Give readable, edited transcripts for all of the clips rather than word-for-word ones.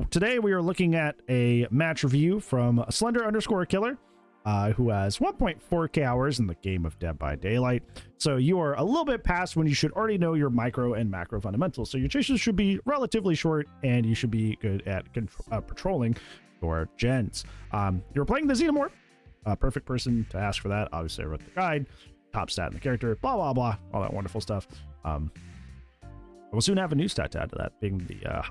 Today we are looking at a match review from Slender_Killer, who has 1.4k hours in the game of Dead by Daylight. So you are a little bit past when you should already know your micro and macro fundamentals. So your chases should be relatively short, and you should be good at patrolling your gens. You're playing the Xenomorph. Perfect person to ask for that. Obviously, I wrote the guide, top stat in the character, blah, blah, blah, all that wonderful stuff. We'll soon have a new stat to add to that, being the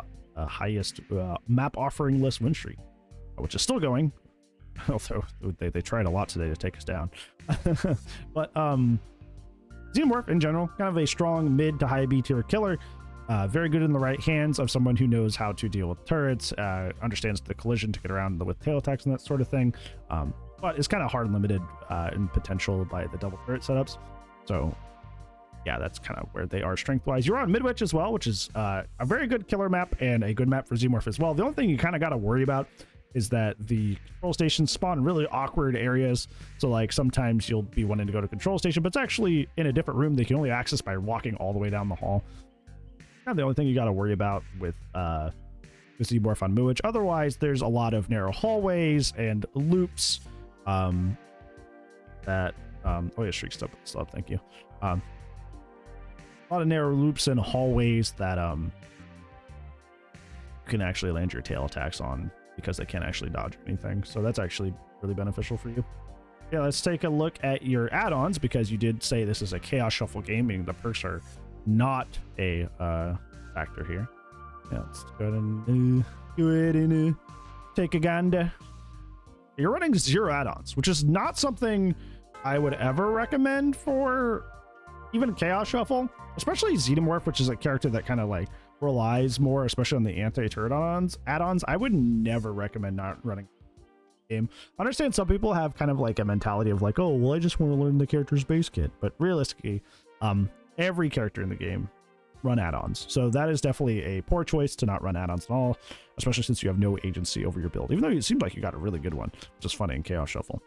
highest map offering list win streak, which is still going, although they tried a lot today to take us down. But Xenomorph in general, kind of a strong mid to high B tier killer, very good in the right hands of someone who knows how to deal with turrets, understands the collision to get around with tail attacks and that sort of thing, but is kind of hard limited in potential by the double turret setups. So yeah, that's kind of where they are strength-wise. You're on Midwich as well, which is a very good killer map and a good map for Xenomorph as well. The only thing you kind of got to worry about is that the control stations spawn in really awkward areas. So like sometimes you'll be wanting to go to control station, but it's actually in a different room they can only access by walking all the way down the hall. Kind of the only thing you got to worry about with the Xenomorph on Midwich. Otherwise, there's a lot of narrow hallways and loops oh yeah, Shriek stop, thank you. A lot of narrow loops and hallways that you can actually land your tail attacks on because they can't actually dodge anything. So that's actually really beneficial for you. Yeah, let's take a look at your add-ons, because you did say this is a chaos shuffle game, meaning the perks are not a factor here. Yeah, let's go ahead and go ahead and take a gander. You're running 0 add-ons, which is not something I would ever recommend for even Chaos Shuffle, especially Xenomorph, which is a character that kind of like relies more, especially on the anti-turret add-ons. I would never recommend not running the game. I understand some people have kind of like a mentality of like, oh, well, I just want to learn the character's base kit. But realistically, every character in the game run add-ons. So that is definitely a poor choice to not run add-ons at all, especially since you have no agency over your build, even though it seemed like you got a really good one, which is funny in Chaos Shuffle.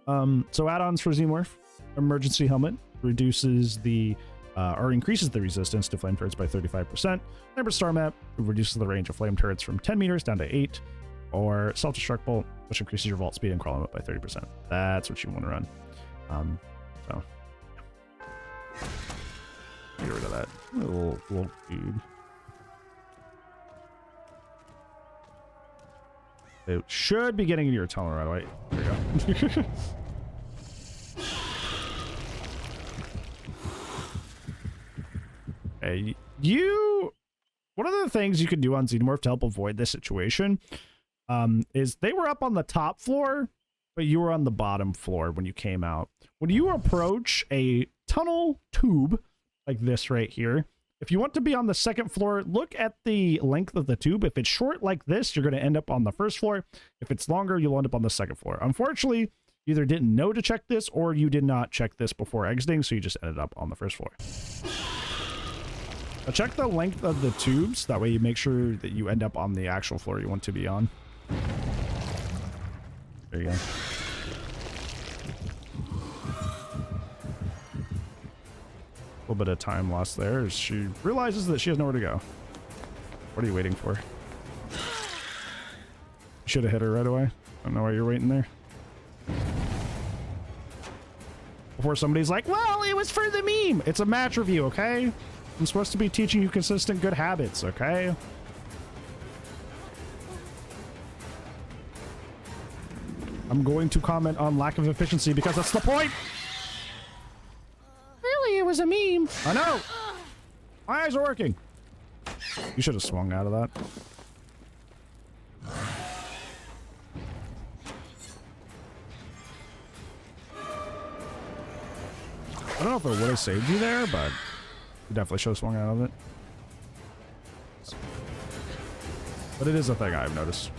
So add-ons for Xenomorph: emergency helmet, reduces the or increases the resistance to flame turrets by 35%. Neighbor star map reduces the range of flame turrets from 10 meters down to 8, or self-destruct bolt, which increases your vault speed and crawl limit by 30%. That's what you want to run. So get rid of that little dude. It should be getting into your tunnel right away. There you go. One of the things you can do on Xenomorph to help avoid this situation is they were up on the top floor, but you were on the bottom floor when you came out. When you approach a tunnel tube like this right here, if you want to be on the second floor, look at the length of the tube. If it's short like this, you're going to end up on the first floor. If it's longer, you'll end up on the second floor. Unfortunately, you either didn't know to check this or you did not check this before exiting, so you just ended up on the first floor. Now check the length of the tubes. That way you make sure that you end up on the actual floor you want to be on. There you go. A little bit of time lost there as she realizes that she has nowhere to go. What are you waiting for? You should have hit her right away. I don't know why you're waiting there. Before somebody's like, well, it was for the meme. It's a match review, okay? I'm supposed to be teaching you consistent good habits, okay? I'm going to comment on lack of efficiency because that's the point. Really, it was a meme. I know. My eyes are working. You should have swung out of that. I don't know if it would have saved you there, but you definitely should have swung out of it. But it is a thing I've noticed.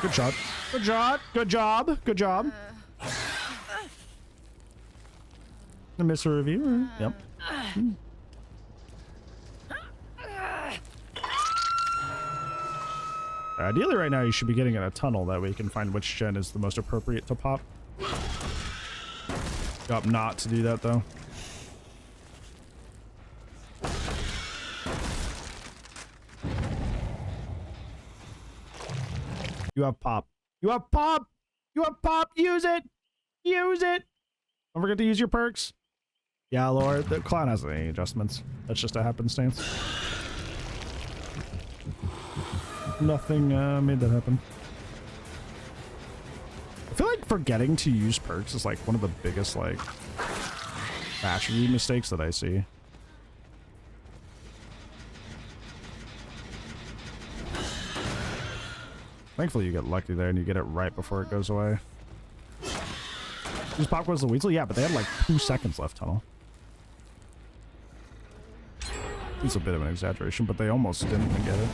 Good shot. Good job. Good job. Good job. I miss a review. Yep. Ideally right now you should be getting in a tunnel, that way you can find which gen is the most appropriate to pop. Opt not to do that though. You have pop. You have pop. You have pop. Use it. Use it. Don't forget to use your perks. Yeah, Lord. The clown has any adjustments. That's just a happenstance. Nothing made that happen. I feel like forgetting to use perks is like one of the biggest like attribute mistakes that I see. Thankfully you get lucky there and you get it right before it goes away. Use pop goes the weasel? Yeah, but they had like 2 seconds left, Tunnel. It's a bit of an exaggeration, but they almost didn't even get it.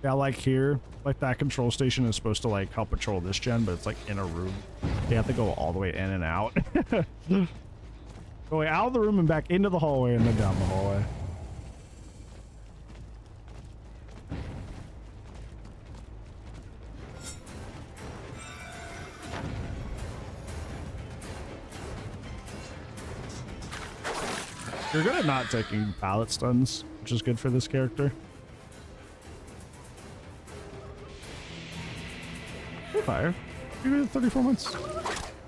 Yeah, like here, like that control station is supposed to like help patrol this gen, but it's like in a room. You have to go all the way in and out. Going out of the room and back into the hallway and then down the hallway. You're good at not taking pallet stuns, which is good for this character. Fire. You did 34 months.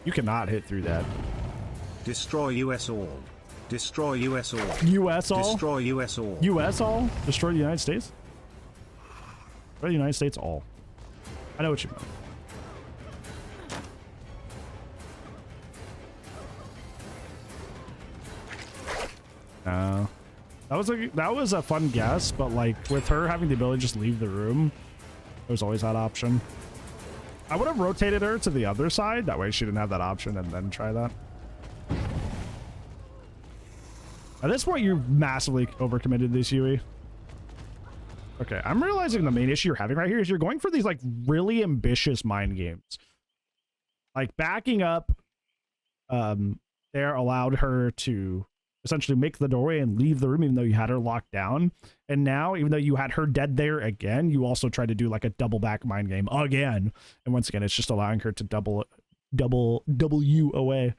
You cannot hit through that. Destroy US all. Destroy US all. US all? Destroy US all. US all? Destroy the United States? Destroy the United States all. I know what you mean. That was a fun guess, but like with her having the ability to just leave the room, there's always that option. I would have rotated her to the other side. That way she didn't have that option and then try that. At this point, you're massively overcommitted this Yui. Okay, I'm realizing the main issue you're having right here is you're going for these like really ambitious mind games. Like backing up, there allowed her to essentially make the doorway and leave the room even though you had her locked down. And now, even though you had her dead there again, you also tried to do like a double back mind game again. And once again, it's just allowing her to double W away.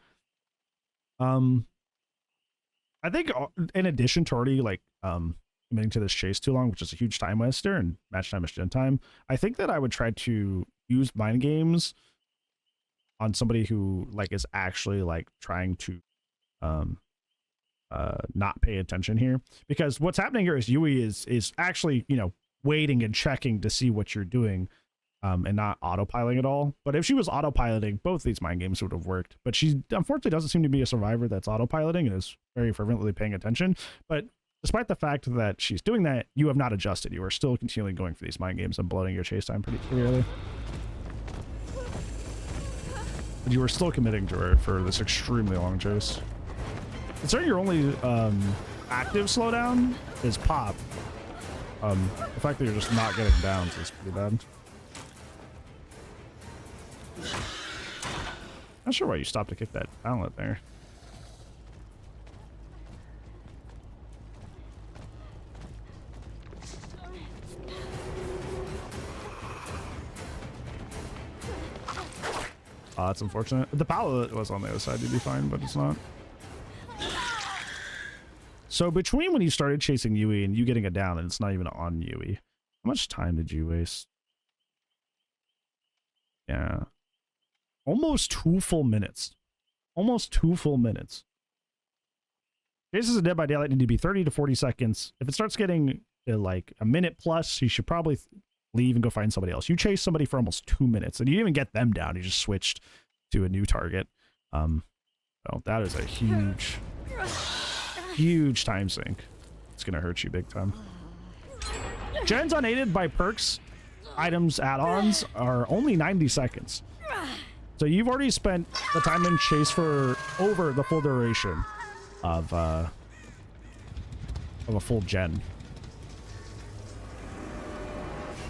I think in addition to already like committing to this chase too long, which is a huge time waster and match time is gen time, I think that I would try to use mind games on somebody who like is actually like trying to not pay attention here, because what's happening here is Yui is actually, you know, waiting and checking to see what you're doing, and not autopiloting at all. But if she was autopiloting, both these mind games would have worked. But she unfortunately doesn't seem to be a survivor that's autopiloting and is very fervently paying attention. But despite the fact that she's doing that, you have not adjusted. You are still continually going for these mind games and bloating your chase time pretty severely. But you are still committing to her for this extremely long chase. Considering your only active slowdown is pop, the fact that you're just not getting downs is pretty bad. Not sure why you stopped to kick that pallet there. Oh, that's unfortunate. If the pallet was on the other side, you'd be fine, but it's not. So between when you started chasing Yui and you getting it down and it's not even on Yui, how much time did you waste? Yeah. Almost 2 full minutes. Almost 2 full minutes. Chases of Dead by Daylight need to be 30 to 40 seconds. If it starts getting like a minute plus, you should probably leave and go find somebody else. You chased somebody for almost 2 minutes and you didn't even get them down. You just switched to a new target. So that is a huge time sink. It's gonna hurt you big time. Gens unaided by perks, items, add-ons are only 90 seconds. So you've already spent the time in chase for over the full duration of a full gen.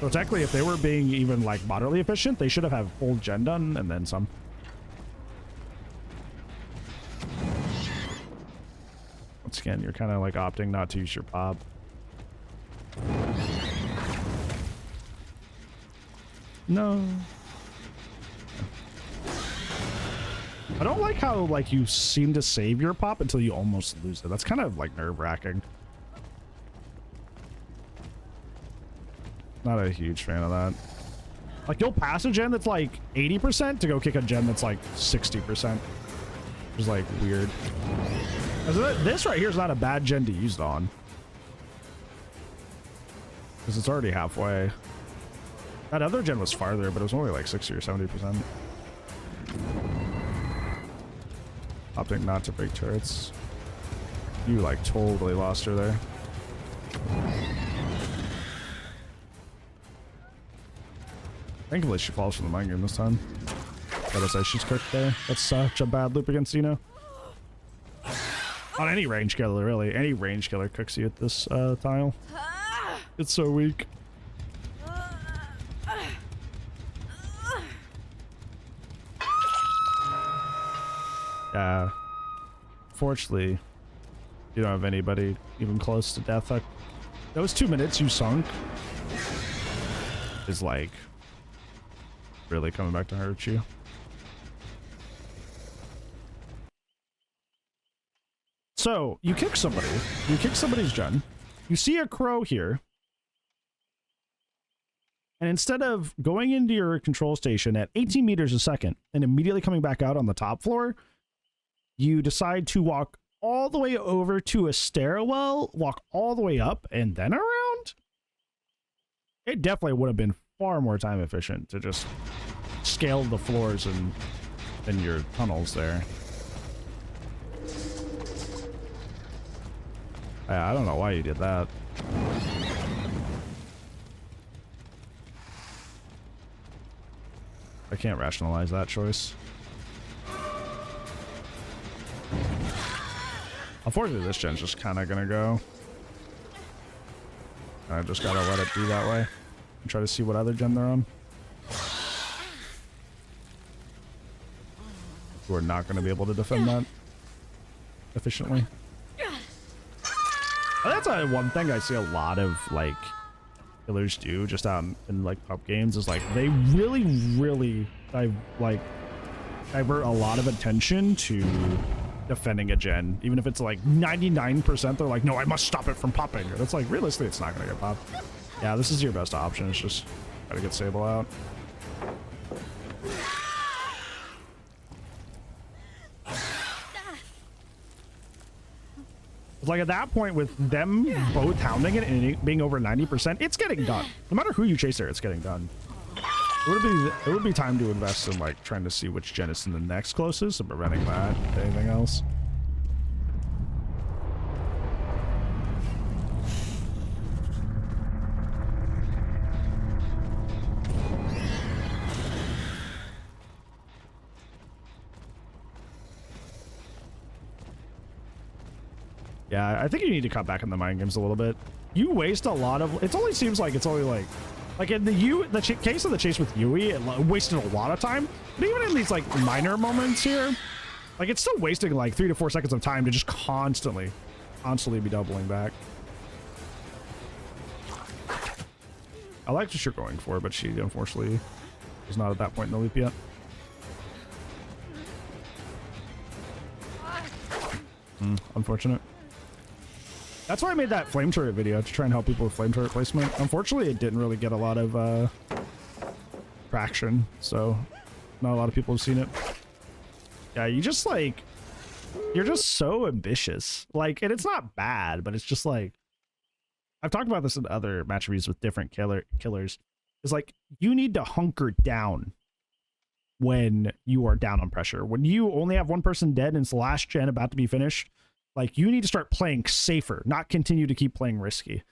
So technically, if they were being even like moderately efficient, they should have had full gen done and then some. Once again, you're kind of like opting not to use your pop. No. I don't like how like you seem to save your pop until you almost lose it. That's kind of like nerve-wracking. Not a huge fan of that. Like you'll pass a gen that's like 80% to go kick a gen that's like 60%. Which is like weird. This right here is not a bad gen to use it on. Because it's already halfway. That other gen was farther, but it was only like 60 or 70%. Opting not to break turrets. You like totally lost her there. Thankfully she falls from the mind game this time. Gotta say she's cooked there. That's such a bad loop against Xeno. On any range killer, really. Any range killer cooks you at this tile. It's so weak. Yeah. Fortunately, you don't have anybody even close to death. Like, those 2 minutes you sunk is like really coming back to hurt you. So you kick somebody, you kick somebody's gen, you see a crow here, and instead of going into your control station at 18 meters a second and immediately coming back out on the top floor, you decide to walk all the way over to a stairwell, walk all the way up, and then around? It definitely would have been far more time efficient to just scale the floors and your tunnels there. I don't know why you did that. I can't rationalize that choice. Unfortunately, this gen's just kind of gonna go. I just gotta let it be that way and try to see what other gen they're on. We're not gonna be able to defend that efficiently. That's one thing I see a lot of like killers do just out in like pub games is like they really divert a lot of attention to defending a gen, even if it's like 99%. They're like, no, I must stop it from popping. That's like realistically, it's not gonna get popped. Yeah, this is your best option. It's just gotta get Sable out. Like at that point, with them both hounding it and it being over 90%, it's getting done. No matter who you chase there, it's getting done. It would be time to invest in like trying to see which gen is in the next closest and preventing that to anything else. Yeah, I think you need to cut back on the mind games a little bit. You waste a lot of... It only seems like it's only like in the case of the chase with Yui, it wasted a lot of time. But even in these like minor moments here, like it's still wasting like 3 to 4 seconds of time to just constantly be doubling back. I like what you're going for, but she unfortunately is not at that point in the loop yet. Unfortunate. That's why I made that flame turret video, to try and help people with flame turret placement. Unfortunately, it didn't really get a lot of traction, so not a lot of people have seen it. Yeah, you just like, you're just so ambitious. Like, and it's not bad, but it's just like, I've talked about this in other match reviews with different killers. It's like, you need to hunker down when you are down on pressure. When you only have one person dead and it's the last gen about to be finished, like, you need to start playing safer, not continue to keep playing risky.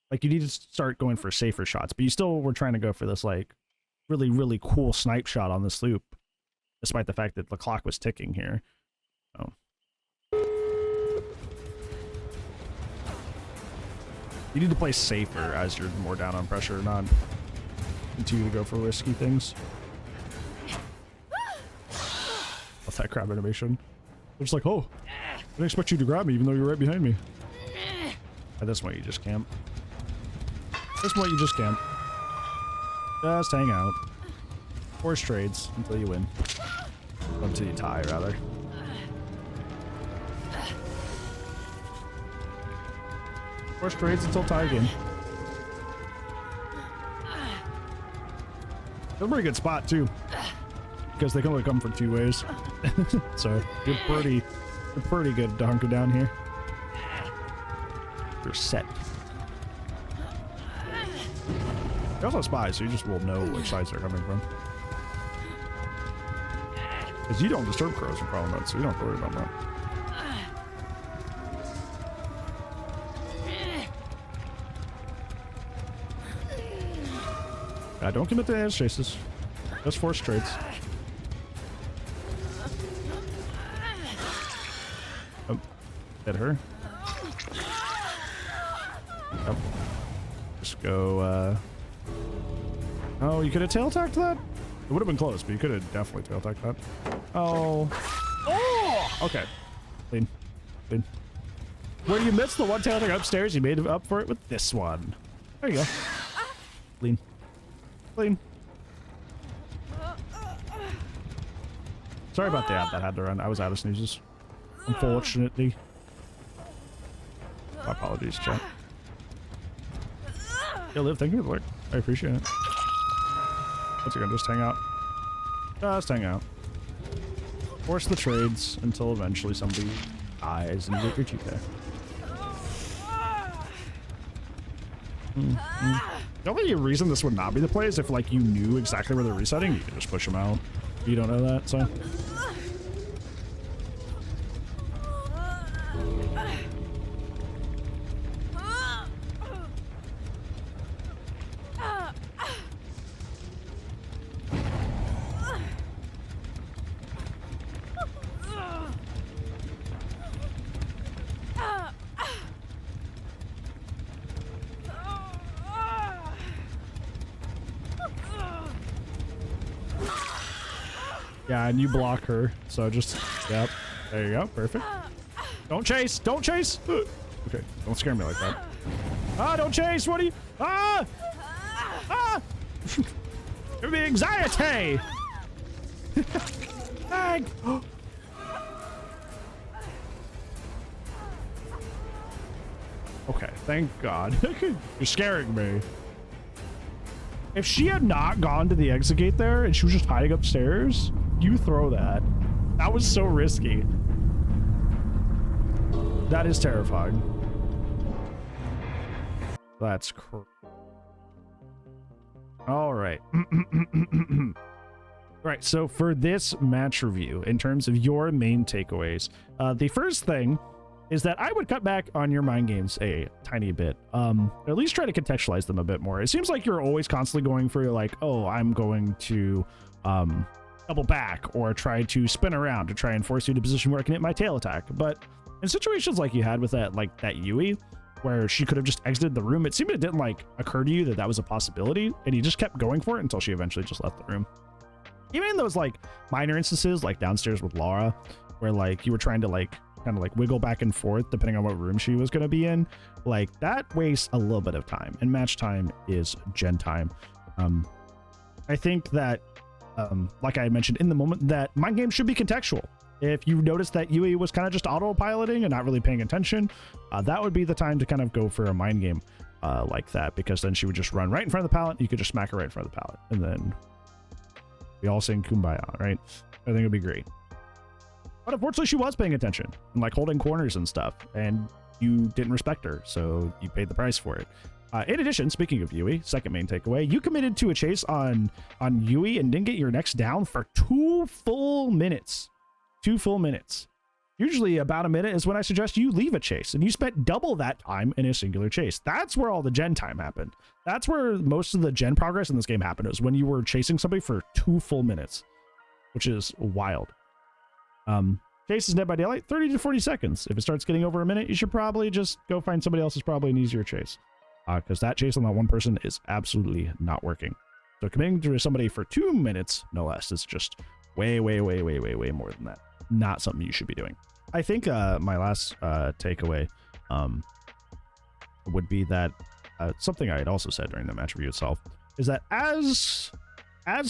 Like, you need to start going for safer shots, but you still were trying to go for this, like, really, really cool snipe shot on this loop, despite the fact that the clock was ticking here. So. You need to play safer as you're more down on pressure, not continue to go for risky things. What's that crab animation? They're just like, oh, I didn't expect you to grab me even though you're right behind me. At this point, you just camp. At this point, you just camp. Just hang out. Force trades until you win. Until you tie, rather. Force trades until tie again. That's a pretty good spot, too. Because they can only come from 2 ways. So, you're pretty good to hunker down here. You're set. You also have spies, so you just will know which sides they're coming from. Because you don't disturb crows in crawling mode, so you don't have to worry about that. Don't commit to edge chases. Just force trades. Oh, hit her. Oh. Just go, Oh, you could have tail attacked that? It would have been close, but you could have definitely tail attacked that. Oh. Oh! Okay. Clean. Clean. Where you missed the one tail attack upstairs, you made up for it with this one. There you go. Clean. Clean. Sorry about that. That had to run. I was out of snoozes. Unfortunately. My apologies, chat. Yo, Liv, thank you for the work. I appreciate it. What's it gonna just hang out? Just hang out. Force the trades until eventually somebody dies and you get your GK. The only reason this would not be the play is if like you knew exactly where they're resetting, you can just push them out. You don't know that, so. Yeah, and you block her, so just, yep, there you go, perfect. Don't chase, don't chase! Okay, don't scare me like that. Ah, don't chase, what are you, ah! Ah! Give me anxiety! Thank! Okay, thank God. You're scaring me. If she had not gone to the exit gate there and she was just hiding upstairs, you throw that. That was so risky. That is terrifying. That's crazy. All right. Right, so for this match review, in terms of your main takeaways, the first thing is that I would cut back on your mind games a tiny bit. At least try to contextualize them a bit more. It seems like you're always constantly going for like, oh, I'm going to double back or try to spin around to try and force you to a position where I can hit my tail attack. But in situations like you had with that, like that Yui, where she could have just exited the room, it seemed it didn't like occur to you that that was a possibility, and you just kept going for it until she eventually just left the room. Even in those like minor instances, like downstairs with Laura, where like you were trying to like kind of like wiggle back and forth depending on what room she was going to be in, like that wastes a little bit of time, and match time is gen time. I think that like I mentioned in the moment, that mind games should be contextual. If you notice that Yui was kind of just autopiloting and not really paying attention, that would be the time to kind of go for a mind game like that, because then she would just run right in front of the pallet. You could just smack her right in front of the pallet, and then we all sing Kumbaya, right? I think it'd be great. But unfortunately, she was paying attention and like holding corners and stuff, and you didn't respect her, so you paid the price for it. In addition, speaking of Yui, second main takeaway, you committed to a chase on Yui and didn't get your next down for 2 full minutes. 2 full minutes. Usually about a minute is when I suggest you leave a chase, and you spent double that time in a singular chase. That's where all the gen time happened. That's where most of the gen progress in this game happened, is when you were chasing somebody for 2 full minutes, which is wild. Chase is Dead by Daylight, 30 to 40 seconds. If it starts getting over a minute, you should probably just go find somebody else. Is probably an easier chase, because that chase on that one person is absolutely not working. So committing to somebody for 2 minutes, no less, is just way more than that. Not something you should be doing. I think my last takeaway would be that something I had also said during the match review itself is that as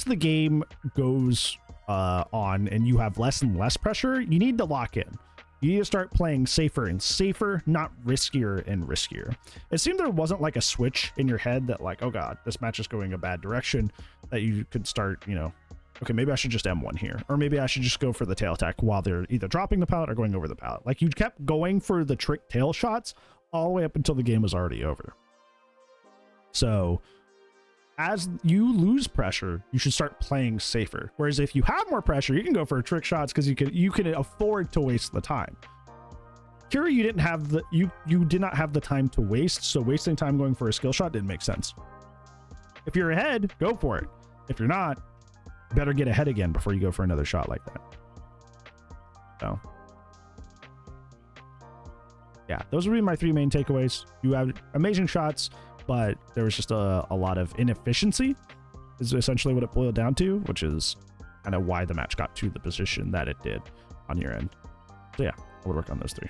the game goes on and you have less and less pressure, you need to lock in. You need to start playing safer and safer, not riskier and riskier. It seemed there wasn't like a switch in your head that like, oh god, this match is going a bad direction, that you could start, you know, okay, maybe I should just M1 here, or maybe I should just go for the tail attack while they're either dropping the pallet or going over the pallet. Like, you kept going for the trick tail shots all the way up until the game was already over. So as you lose pressure, you should start playing safer. Whereas if you have more pressure, you can go for trick shots because you can afford to waste the time. Here you didn't have the you did not have the time to waste, so wasting time going for a skill shot didn't make sense. If you're ahead, go for it. If you're not, better get ahead again before you go for another shot like that. So yeah, those would be my 3 main takeaways. You have amazing shots, but there was just a lot of inefficiency is essentially what it boiled down to, which is kind of why the match got to the position that it did on your end. So yeah, I would work on those 3.